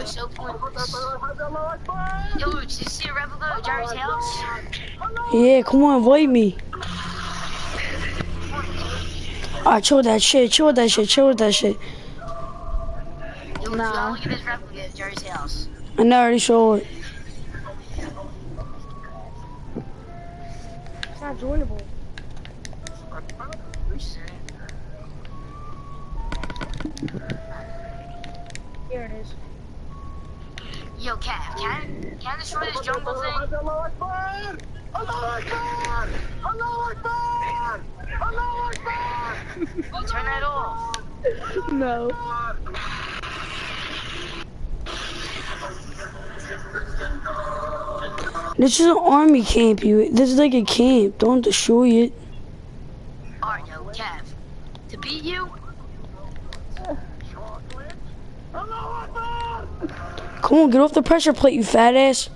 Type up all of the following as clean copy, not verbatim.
probably so pointless. Yo, did you see a replica of Jerry's house? Yeah, come on, invite me. Alright, chill with that shit, chill with that shit, chill with that shit. Yo, you gotta look at this replica of Jerry's house. I know, I already saw it. It's not joinable. Here it is. Yo, Cav, can I destroy this jungle thing? You turn that off. No. This is an army camp, this is like a camp. Don't destroy it. Alright, yo, Cav. To beat you? Come on, get off the pressure plate, you fat ass.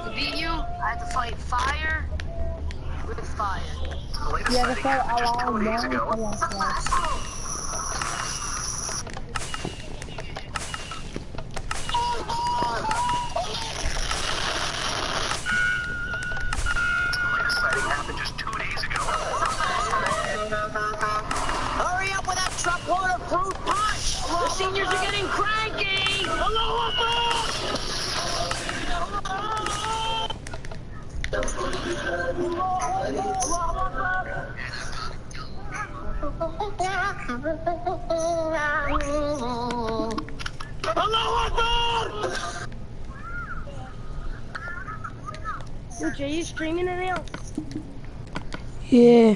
To beat you, I have to fight fire with fire. You have to fight along long. Happened just 2 days ago. Hurry up with that truckload of fruit punch! The seniors are getting cranky! Which, are you streaming it now? Yeah.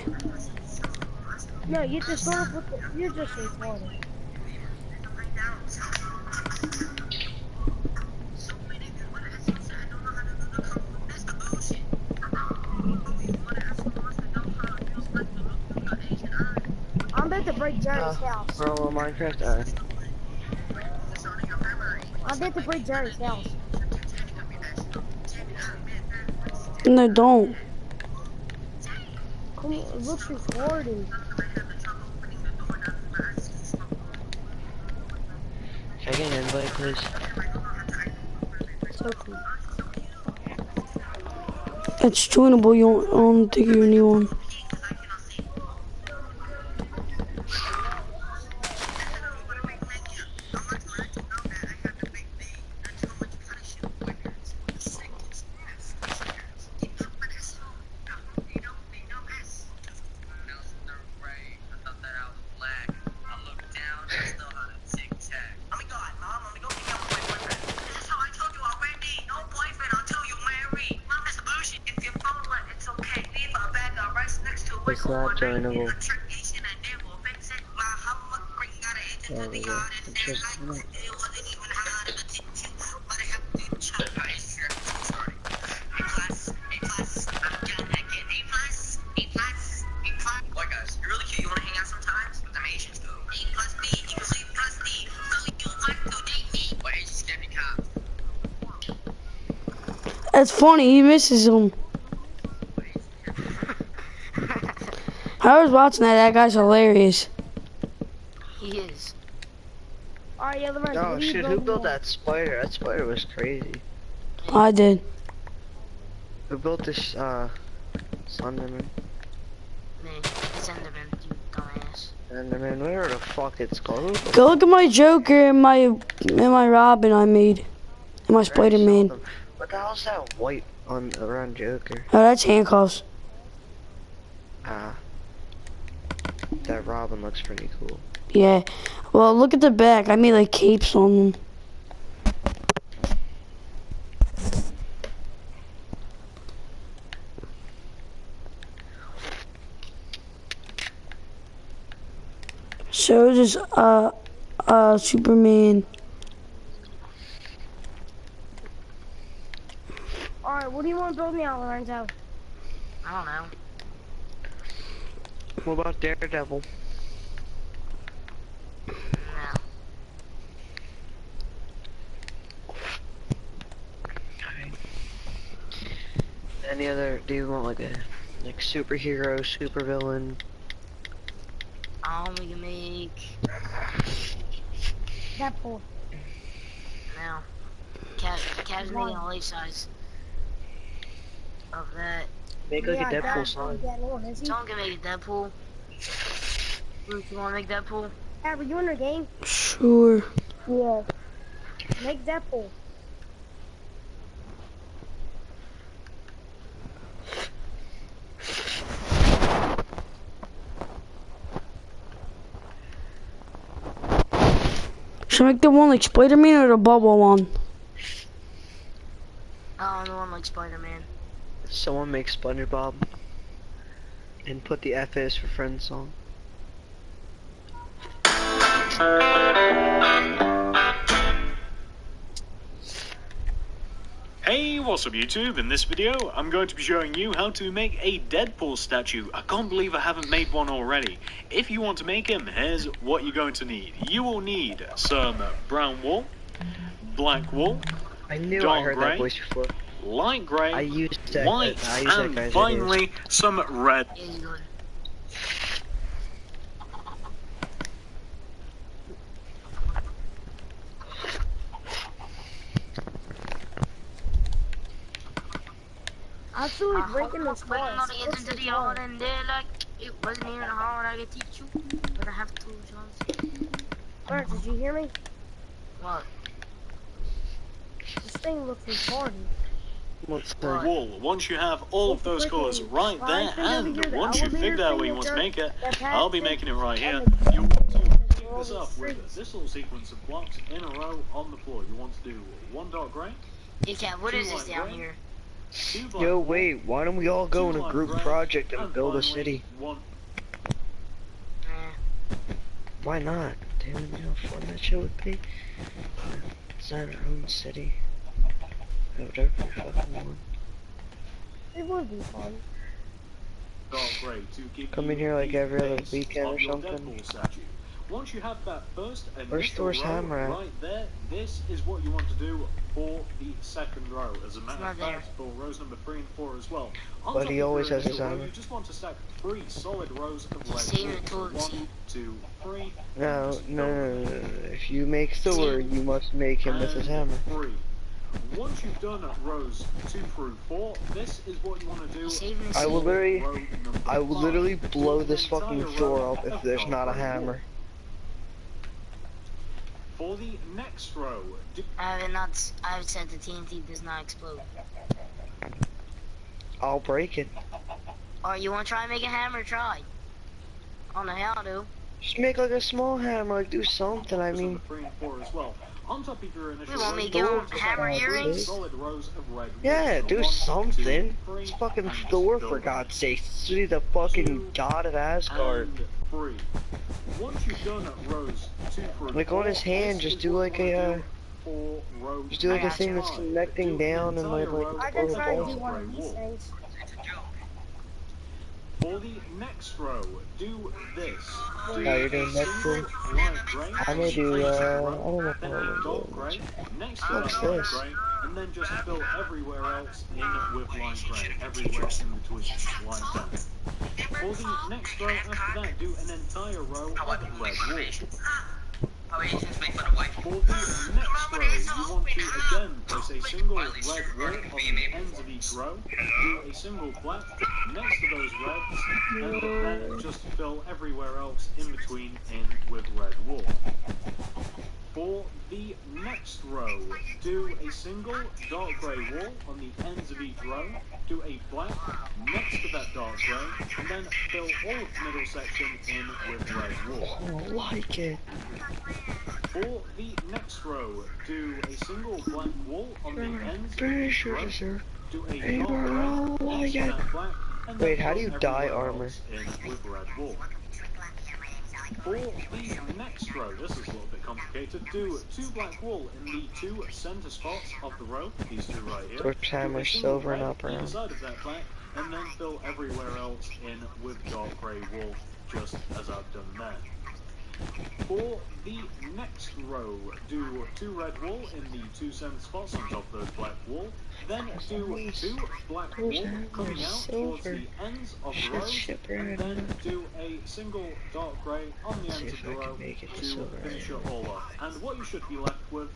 No, you just start off with the, you're just recording. I'm about to break Jerry's house. Bro, Minecraft, I'm about to break Jerry's house. No, don't. Come on, it looks recording. Can I get an invite, please? So cool. It's tunable, I don't think you need one. It's not joinable. There we go. What guys? You're really cute. You want to hang out sometimes? With them Asians though. A+B equals A+D. So you want to date me? What Asians get me cops? That's funny, he misses him. I was watching that guy's hilarious. He is. Alright, yeah, Lorenzo, Oh what are you shit, who building built now? that spider? That spider was crazy. I did. Who built this, Slenderman? Me. It's Enderman, you dumbass. Slenderman, whatever the fuck it's called. Go look at my Joker and my Robin I made. And my Spider-Man. What the hell's that white on around Joker? Oh, that's handcuffs. That Robin looks pretty cool. Yeah. Well, look at the back. I made like capes on them. So does Superman. Alright, what do you want to build now, Lorenzo? I don't know. What about Daredevil? No. Any other, do you want like a Like superhero, supervillain. We can make Deadpool. now. Cav's making a life size of that. Make like a Deadpool Deadpool's song. getting on, is he? Someone can make a Deadpool. Bruce, you wanna make Deadpool? Yeah, were you in the game? Sure. Yeah. Make Deadpool. Should I make the one like Spider-Man or the bubble one? Oh, the one like Spider-Man. Someone make SpongeBob. And put the F is for friends song. Hey, what's up YouTube? In this video, I'm going to be showing you how to make a Deadpool statue. I can't believe I haven't made one already. If you want to make him, here's what you're going to need. You will need some brown wool, black wool, I knew I dark heard grey, that voice before. light grey, I used that. white, I used that and guy's finally some red. Yeah, you good. I feel like breaking this Waiting wall. on the edge of the yard and they're like, it wasn't even hard, I could teach you. But I have to, Johnson. Alright, did you hear me? What? This thing looks retarded. What's the Wool. Once you have all of those colours right there, and once you've figured out where you want to make it, I'll be making it right here. You want to keep this up with this little sequence of blocks in a row on the floor. You want to do one dark grey, Hey, Cat, what is this down here? two black Yo, wool, wait, why don't we all go in a group project and build a finally city? one. Why not? Dude, you know how fun that shit would be? Design our own city. Whatever we fucking want. It would be fun. Dark grey to give Come you in here like the every other base weekend of or your something. Deadpool statue. Once you have that first Where's initial Thor's row hammer at? right there, this is what you want to do for the second row. As a matter of not there. fact, for rows number 3 and 4 as well. On But top he of always your has his initial row, hammer. You just want to stack 3 solid rows of red Save wool. it till it's 1, 2, 3. No, Just no, fill no, them no, in. no. If you make Thor, you must make him with his hammer. 3. Once you've done rows 2 through 4, this is what you want to do. Saving the I will seed. literally, Row number I will 5. literally blow Do this an fucking entire Thor row up if of there's dark not a grey wool. hammer. For the next row, I've said the TNT does not explode. I'll break it. Or you wanna try and make a hammer? Try. I don't know how to. Just make like a small hammer, like do something, I mean. 3 and 4 as well. On top of your initial We want me to row, give him just hammer add earrings? solid rows of red wool. Yeah, So do 1, 2, something. 3, It's fucking and Thor, fill for them. God's sake. He's the fucking 2, god of Asgard. and 3. Once you've done rows 2 through Like, 4, on his hand, this just is do what like you a, wanna do for row Just do like a got thing you. that's connecting Do an down and entire like row I of can try to dark do one grey of these wool. things. For the next row, do this. Do you're doing a next single row? light grey, I'm gonna do, next I row, don't know then how a I'm dark doing grey, next to What's that light this? grey, and then just fill everywhere else in with light grey, everywhere in between, like that. For the next row after that, do an entire row of red wool. For the next row, you want to again place a single red wool on the ends of each row, do a single black next to those reds, and then just fill everywhere else in between in with red wool. For the next row, do a single dark grey wool on the ends of each row, do a black next to that dark grey, and then fill all of the middle section in with red wool. I don't like it. For the next row, do a single black wool on the ends of Finish each your row, dessert. do a Hey, dark bro, grey I next to get- that black, and Wait, then how do fill you dye everywhere armor? else in with red wool. For the next row, this is a little bit complicated, do 2 black wool in the 2 center spots of the row, these 2 right here. Thor's Do hammer, a single silver and red up either around. side of that black, and then fill everywhere else in with dark grey wool, just as I've done there. For the next row, do 2 red wool in the 2 center spots on top of those black wool, Then do 2 black wool coming out towards the ends of the rows, and then do a single dark grey on the ends of the row to finish it all off. And what you should be left with,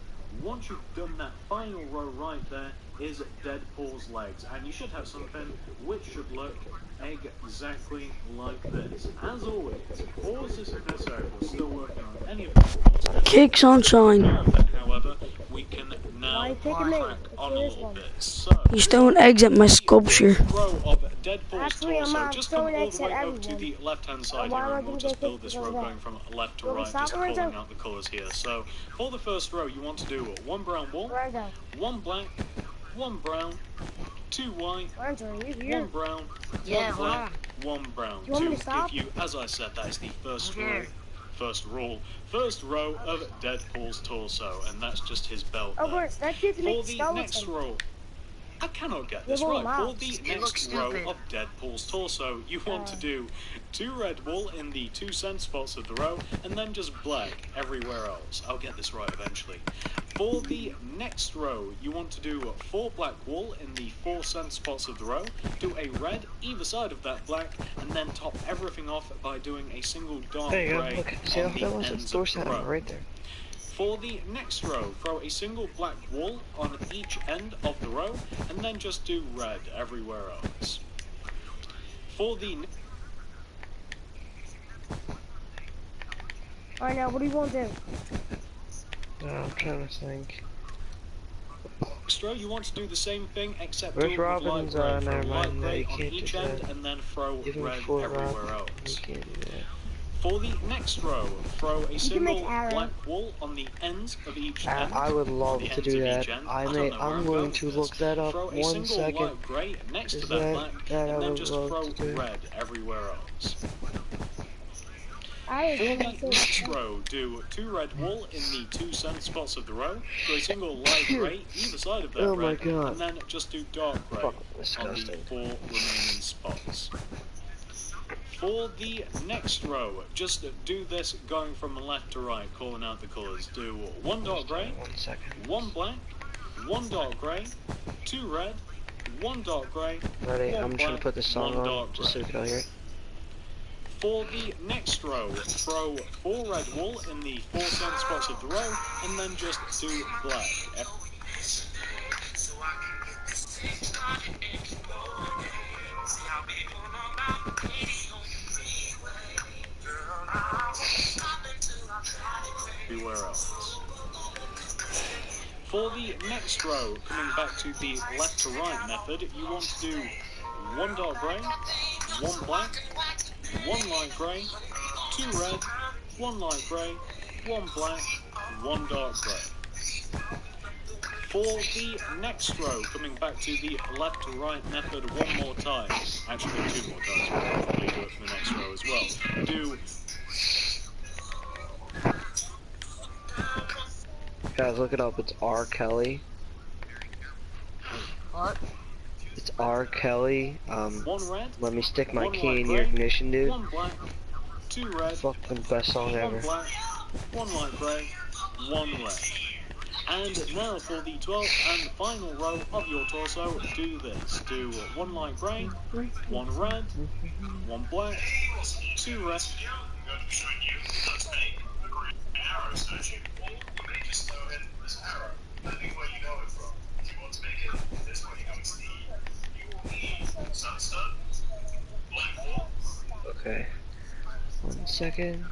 once you've done that final row right there, is Deadpool's legs. And you should have something which should look exactly like this. As always, pause this if necessary. We're still working on any of the Kick Sunshine. However, we can now crack on a little bit. So, He's throwing eggs at my sculpture. row of Deadpool's Actually, torso. Just come throwing all eggs the way at over to the everyone. left-hand side Why here, am I and we'll gonna just get build this pictures row of that? going from left to Will we right, stop just Lorenzo? calling out the colours here. So, for the first row, you want to do 1 brown wool, Lorenzo, 1 black, 1 brown, 2 white, Lorenzo, are you here? 1 brown, Yeah, 1 black, 1 brown. You want me To to stop? give you, as I said, that is the first I'm rule. here. First row of Deadpool's torso, and that's just his belt Oh, there. Bert, that kid's For make the skeleton. next row, I cannot get You this won't right. For laugh. the It looks next row stupid. of Deadpool's torso, you want to do 2 red wool in the 2 cent spots of the row, and then just black everywhere else. I'll get this right eventually. For the next row, you want to do 4 black wool in the 4 cent spots of the row, do a red either side of that black, and then top everything off by doing a single dark There you go. grey Look, see how on the that was? ends It's door of the center row. right there. For the next row, throw a single black wool on each end of the row, and then just do red everywhere else. For the Alright, now, what do you want to do? No, I'm trying to think. next row, you want to do the same thing, except Where's do it with light Robin's? grey. Throw Never light mind, no, grey you on can't each do end, that. and then throw Give me red 4 everywhere Robin. You else. can't do that. For the next row, throw a single make arrow. black wool on the ends of each I end. would love the to ends do of that. each end. I don't may, know where I'm going going to with look this. that up. Throw a 1 single second. light grey next Is to that black, that I and then would just love throw to do. red everywhere else. I For was the next row, do 2 red wool in the 2 cent spots of the row, do a single light grey either side of that Oh my red, God. and then just do dark grey Fuck, on the disgusting. 4 remaining spots. For the next row, just do this going from left to right, calling out the colours. Do 1 dark grey, 1 second. 1 black, 1 dark grey, 2 red, 1 dark grey, Ready? 1 I'm trying black, to put this song 1 on, dark just so grey. you can hear it. For the next row, throw 4 red wool in the 4 cent spots of the row, and then just do black. Everywhere else. For the next row, coming back to the left to right method, you want to do 1 dark grey, 1 black, 1 light grey, 2 red, 1 light grey, 1 black, 1 dark grey. For the next row, coming back to the left to right method 1 more time, actually 2 more times, we'll probably do it for the next row as well. Do Guys, look it up. It's R. Kelly. What? It's R. Kelly. 1 red, Let me stick my 1 key light in your grey, ignition, dude. 1 black, 2 red, Fucking best song 1 ever. black, 1 light grey, 1 red. And now for the 12th and final row of your torso, do this. Do 1 light grey, 1 red, 1 black, 2 red. Okay. 1 second.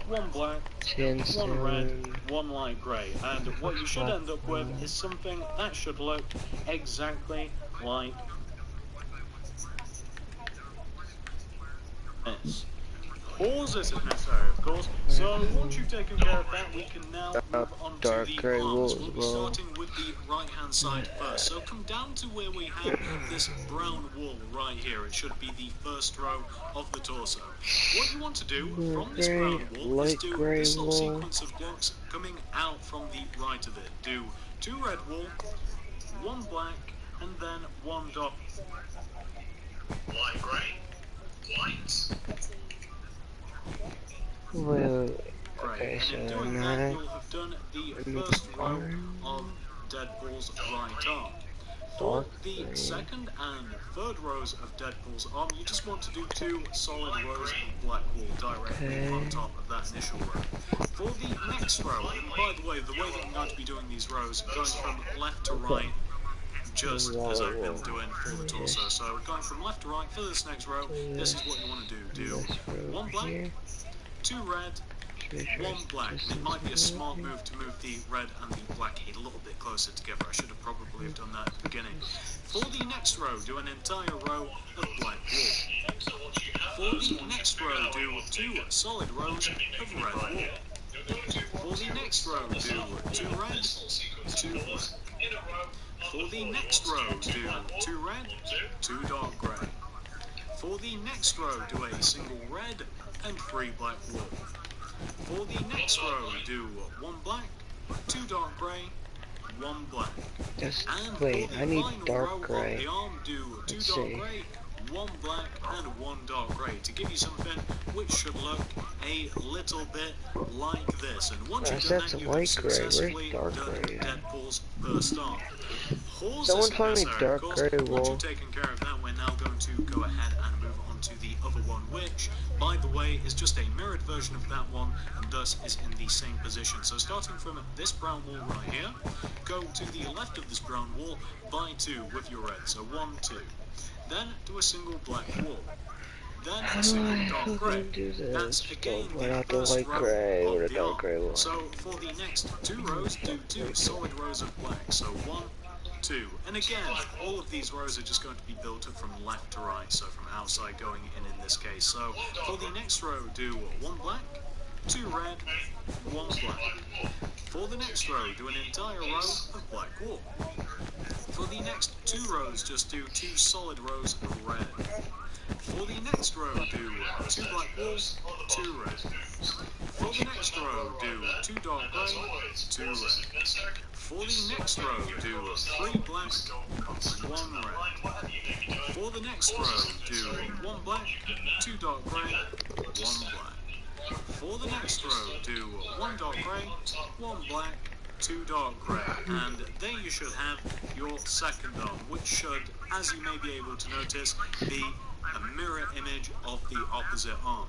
1 black, 10 1 red, stone. 1 light grey. And what you should end up with is something that should look exactly like this. Pause this if necessary, of course. So once you've taken care of that, we can now move on to Dark the grey wool arms. as We'll be well. starting with the right-hand side first. So come down to where we have this brown wool right here. It should be the first row of the torso. What you want to do from this brown wool is light do grey this little wool. sequence of blocks coming out from the right of it. Do 2 red wool, 1 black, and then 1 dark. Light grey, white. Wait. Great. Okay, And so in doing that, now you'll have done the remove first the row arm. of Deadpool's right arm. For the second and third rows of Deadpool's arm, you just want to do 2 solid rows of black wool directly on top of that initial row. For the next row, and by the way that I'm going to be doing these rows, going from left to right, just as I've been doing for the torso. So going from left to right for this next row, this is what you want to do. Do 1 black, 2 red, 1 black. It might be a smart move to move the red and the black a little bit closer together. I should have probably done that at the beginning. For the next row, do an entire row of black wool. For the next row, do 2 solid rows of red wool. For the next row, do 2 red, 2 black. For the next row, do 2 red, 2 dark grey. For the next row, do a single red and 3 black wool. For the next row, do 1 black, 2 dark grey, 1 black. And wait, for the I need final dark row grey. of the arm, do 2 Let's dark see. grey, 1 black and 1 dark grey to give you something which should look a little bit like this. And once you've done that, you have successfully done Deadpool's first arm. Someone find me dark grey Once wool. you've taken care of that, we're now going to go ahead and move on to the other one, which, by the way, is just a mirrored version of that one, and thus is in the same position. So starting from this brown wall right here, go to the left of this brown wall by 2 with your red. So 1, 2. Then do a single black wall. Then a single dark grey. That's again the first row of the arm. So for the next 2 rows, do 2 solid rows of black. So 1, 2. And again, all of these rows are just going to be built up from left to right, so from outside going in this case. So for the next row, do 1 black, 2 red, 1 black. For the next row, do an entire row of black wool. For the next 2 rows, just do 2 solid rows of red. For the next row, do 2 black wool, 2 red. For the next row, do 2 dark grey, 2 red. For the next row, do 3 black, 1 red. For the next row, do 1 black, 2 dark grey, 1 black. For the next row, do 1 dark grey, 1 black, 2 dark grey. And there you should have your second arm, which should, as you may be able to notice, be a mirror image of the opposite arm.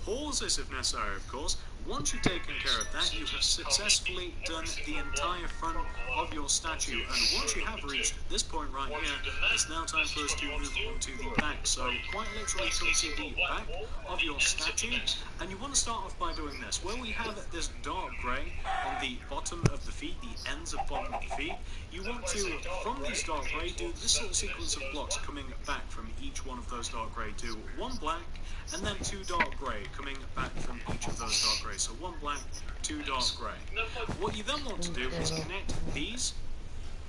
Pause this if necessary, of course. Once you've taken care of that, you have successfully done the entire front of your statue. And once you have reached this point right here, it's now time for us to move on to the back. So quite literally come to the back of your statue. And you want to start off by doing this. Where we have this dark grey on the bottom of the feet, the ends of bottom of the feet, you want to, from these dark grey, do this little sequence of blocks coming back from each one of those dark grey. Do 1 black, and then 2 dark grey coming back from each of those dark grey. So 1 black, 2 dark grey. What you then want to do is connect these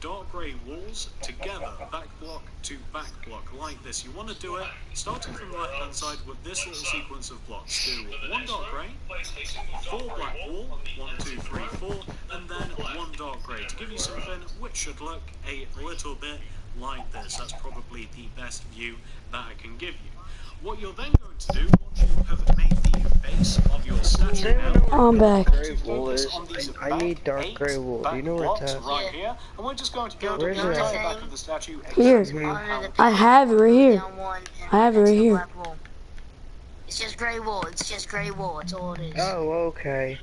dark grey walls together, back block to back block, like this. You want to do it starting from the left hand side with this little sequence of blocks. Do 1 dark grey, 4 black wall, 1, 2, 3, 4, and then 1 dark grey to give you something which should look a little bit like this. That's probably the best view that I can give you. What you're then going to do, once you have made the base of your statue now, I'm back. Grey wool is. I need dark grey wool. Do you know where it's at? right here, and we're just going to build Where's the it entire at? back of the statue. Here. I have it right here. I have it right here. It's just grey wool. It's just grey wool. That's all it is. Oh, okay.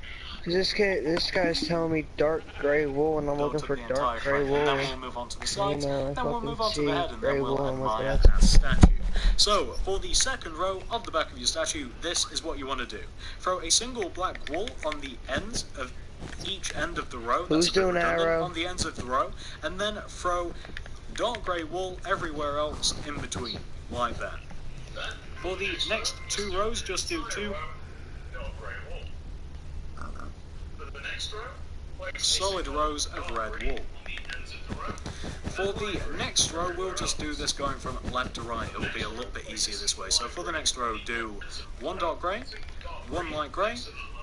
Cause this guy's telling me dark grey wool, and I'm looking for dark grey wool. Then we'll move on to the sides, then we'll move on to the head, and grey then wool we'll and what admire that's. that statue. So, for the second row of the back of your statue, this is what you want to do. Throw a single black wool on the ends of each end of the row. Who's doing arrow? On the ends of the row, and then throw dark grey wool everywhere else in between, like that. For the next 2 rows, just do 2 solid rows of red wool. For the next row, we'll just do this going from left to right. It will be a little bit easier this way. So for the next row, do 1 dark grey, 1 light grey,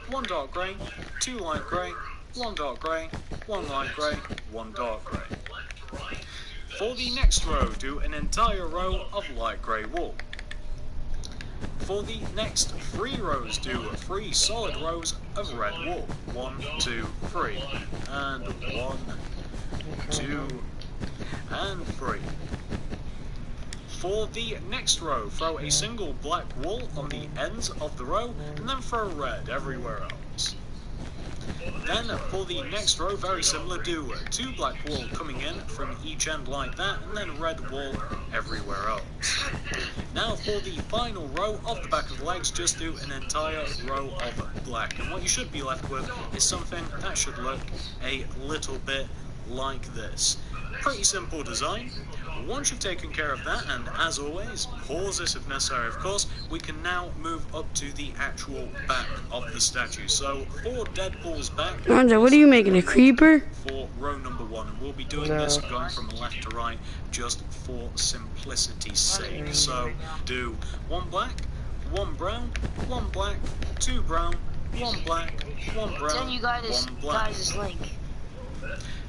1 dark grey, 2 light grey, 1 dark grey, 1 light grey, 1 dark grey. For the next row, do an entire row of light grey wool. For the next 3 rows, do 3 solid rows of red wool. 1, 2, 3. And 1, 2, and 3. For the next row, throw a single black wool on the ends of the row, and then throw red everywhere else. Then for the next row, very similar, do 2 black wool coming in from each end like that, and then red wool everywhere else. Now for the final row of the back of the legs, just do an entire row of black, and what you should be left with is something that should look a little bit like this. Pretty simple design. Once you've taken care of that, and as always, pause this if necessary of course, we can now move up to the actual back of the statue. So for Deadpool's back, Anja, what are you making, a creeper? For row number 1, and we'll be doing this going from left to right just for simplicity's sake. So do 1 black, 1 brown, 1 black, 2 brown, 1 black, 1 brown, Send you guys 1 black. this link.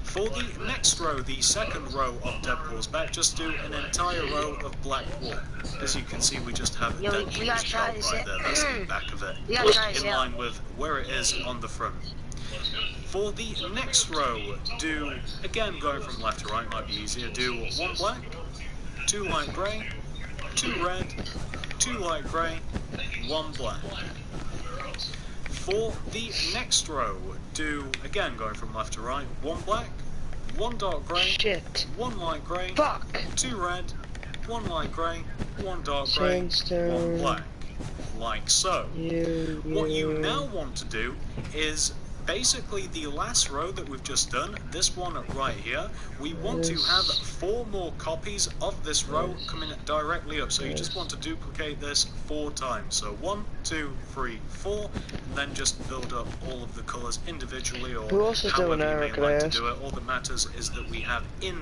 For the next row, the second row of Deadpool's back, just do an entire row of black wool. As you can see, we just have Deadpool's job right there. That's the back of it, in line with where it is on the front. For the next row, do, again going from left to right, might be easier, do 1 black, 2 light grey, 2 red, 2 light grey, 1 black. For the next row, do, again going from left to right, 1 black, 1 dark grey, 1 light grey, 2 red, 1 light grey, 1 dark grey, 1 black. Like so. What you now want to do is basically the last row that we've just done, this one right here, we want to have 4 more copies of this row coming directly up. So you just want to duplicate this 4 times. So 1, 2, 3, 4, and then just build up all of the colours individually, or however you may like to do it. All that matters is that we have in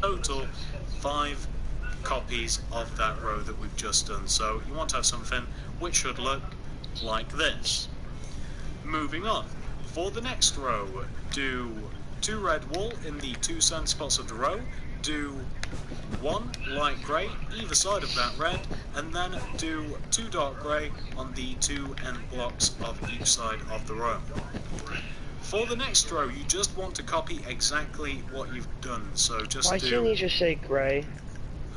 total 5 copies of that row that we've just done. So you want to have something which should look like this. Moving on, for the next row, do 2 red wool in the 2 center spots of the row, do 1 light grey either side of that red, and then do 2 dark grey on the 2 end blocks of each side of the row. For the next row, you just want to copy exactly what you've done. So just Why can't you just say grey?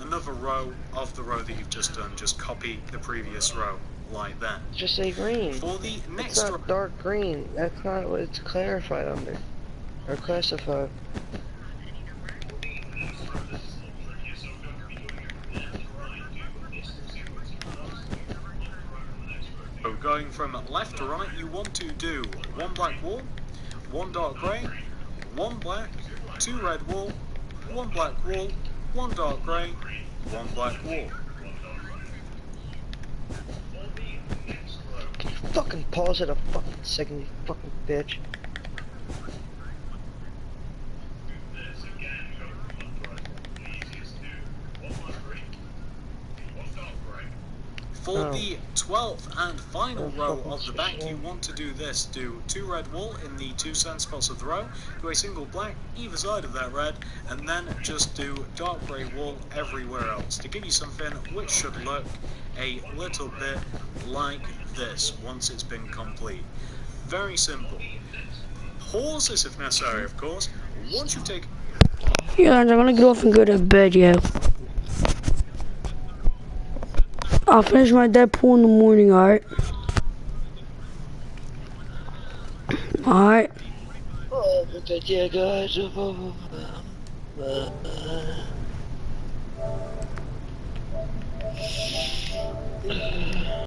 Another row of the row that you've just done. Just copy the previous row like that. Just say green. For the next row, dark green. That's not what it's clarified under, or classified. So going from left to right, you want to do 1 black wool, 1 dark grey, 1 black, 2 red wool, 1 black wool, 1 dark grey, 1 black wool. Can you fucking pause it a fucking second, you fucking bitch? For the 12th and final row of the back, you want to do this. Do 2 red wool in the 2 center spots of the row, do a single black either side of that red, and then just do dark grey wool everywhere else to give you something which should look a little bit like this once it's been complete. Very simple. Pause this if necessary, of course. Once you've taken... Yeah, I'm gonna get off and go to bed, yo. I'll finish my Deadpool in the morning, alright? Alright. Oh, yeah, guys.